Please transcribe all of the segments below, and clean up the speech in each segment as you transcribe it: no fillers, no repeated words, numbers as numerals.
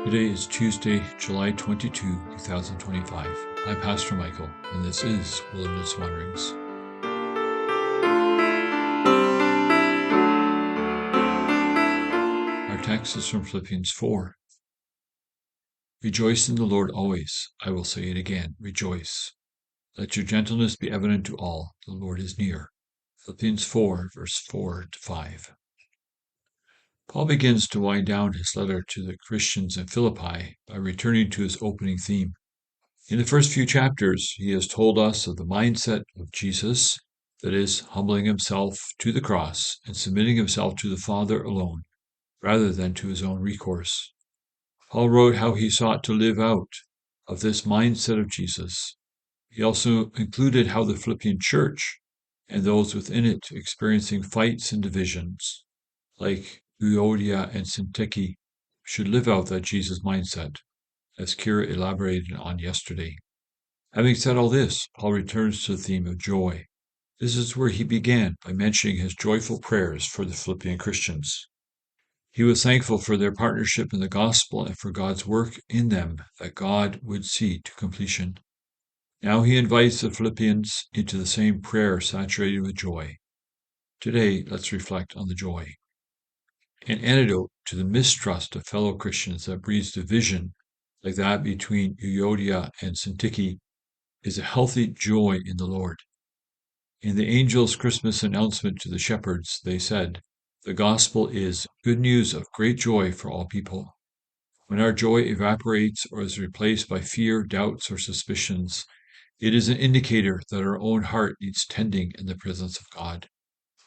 Today is Tuesday, July 22, 2025. I'm Pastor Michael, and this is Wilderness Wanderings. Our text is from Philippians 4. Rejoice in the Lord always. I will say it again, rejoice. Let your gentleness be evident to all. The Lord is near. Philippians 4, verse 4 to 5. Paul begins to wind down his letter to the Christians in Philippi by returning to his opening theme. In the first few chapters, he has told us of the mindset of Jesus, that is, humbling himself to the cross and submitting himself to the Father alone, rather than to his own recourse. Paul wrote how he sought to live out of this mindset of Jesus. He also included how the Philippian church and those within it experiencing fights and divisions, like Euodia and Syntyche, should live out that Jesus mindset, as Kyra elaborated on yesterday. Having said all this, Paul returns to the theme of joy. This is where he began by mentioning his joyful prayers for the Philippian Christians. He was thankful for their partnership in the gospel and for God's work in them that God would see to completion. Now he invites the Philippians into the same prayer saturated with joy. Today, let's reflect on the joy. An antidote to the mistrust of fellow Christians that breeds division, like that between Euodia and Syntyche, is a healthy joy in the Lord. In the angel's Christmas announcement to the shepherds, they said, "The gospel is good news of great joy for all people." When our joy evaporates or is replaced by fear, doubts, or suspicions, it is an indicator that our own heart needs tending in the presence of God.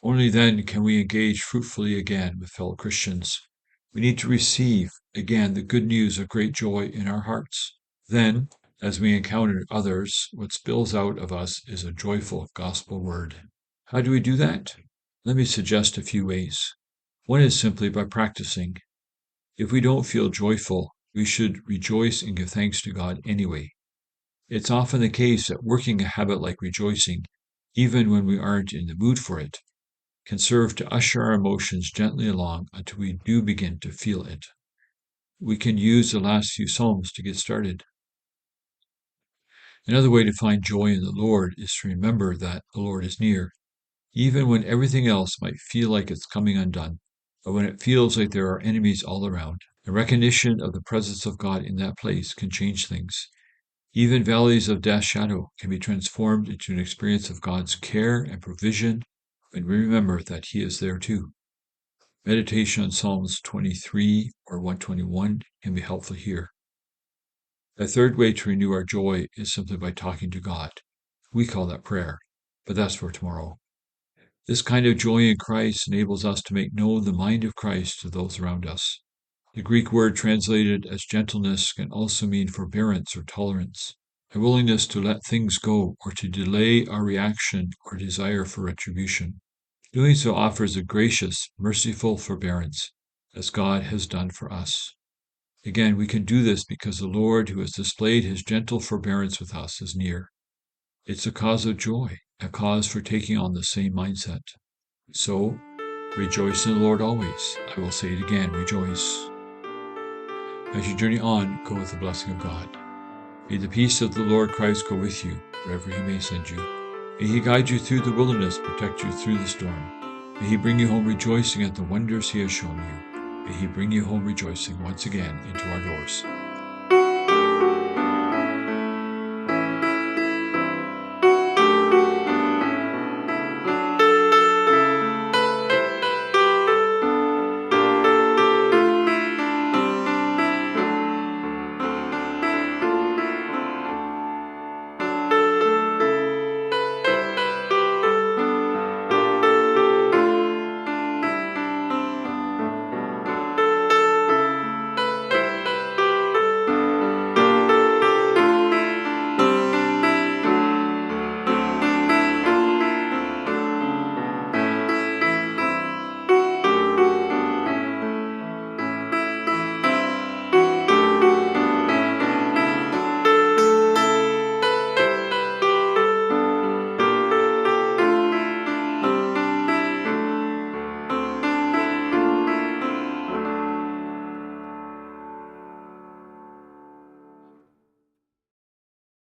Only then can we engage fruitfully again with fellow Christians. We need to receive again the good news of great joy in our hearts. Then, as we encounter others, what spills out of us is a joyful gospel word. How do we do that? Let me suggest a few ways. One is simply by practicing. If we don't feel joyful, we should rejoice and give thanks to God anyway. It's often the case that working a habit like rejoicing, even when we aren't in the mood for it, can serve to usher our emotions gently along until we do begin to feel it. We can use the last few Psalms to get started. Another way to find joy in the Lord is to remember that the Lord is near, even when everything else might feel like it's coming undone, or when it feels like there are enemies all around. The recognition of the presence of God in that place can change things. Even valleys of death's shadow can be transformed into an experience of God's care and provision when we remember that He is there too. Meditation on Psalms 23 or 121 can be helpful here. A third way to renew our joy is simply by talking to God. We call that prayer, but that's for tomorrow. This kind of joy in Christ enables us to make known the mind of Christ to those around us. The Greek word translated as gentleness can also mean forbearance or tolerance, a willingness to let things go or to delay our reaction or desire for retribution. Doing so offers a gracious, merciful forbearance, as God has done for us. Again, we can do this because the Lord who has displayed his gentle forbearance with us is near. It's a cause of joy, a cause for taking on the same mindset. So, rejoice in the Lord always. I will say it again, rejoice. As you journey on, go with the blessing of God. May the peace of the Lord Christ go with you, wherever he may send you. May he guide you through the wilderness, protect you through the storm. May he bring you home rejoicing at the wonders he has shown you. May he bring you home rejoicing once again into our doors.